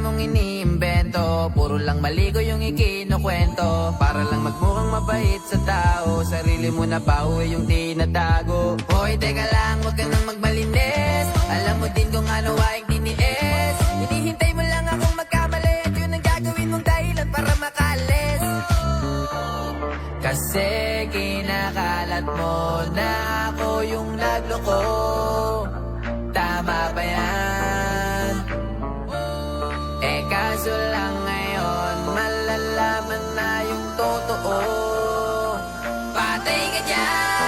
mong iniimbento, puro lang maligo yung ikinukwento. Para lang magmukhang mabait sa tao, sarili mo na pauwi yung tinatago. Hoy, teka lang, huwag ka nang magmalinis. Alam mo din kung ano aking tiniis. Hinihintay mo lang akong magkamali, at yun ang gagawin mong dahilan para makalis. Kasi kinakalat mo na ako yung nagloko. Tama ba yan? Eh kaso lang ngayon, malalaman na yung totoo. Patay ka dyan!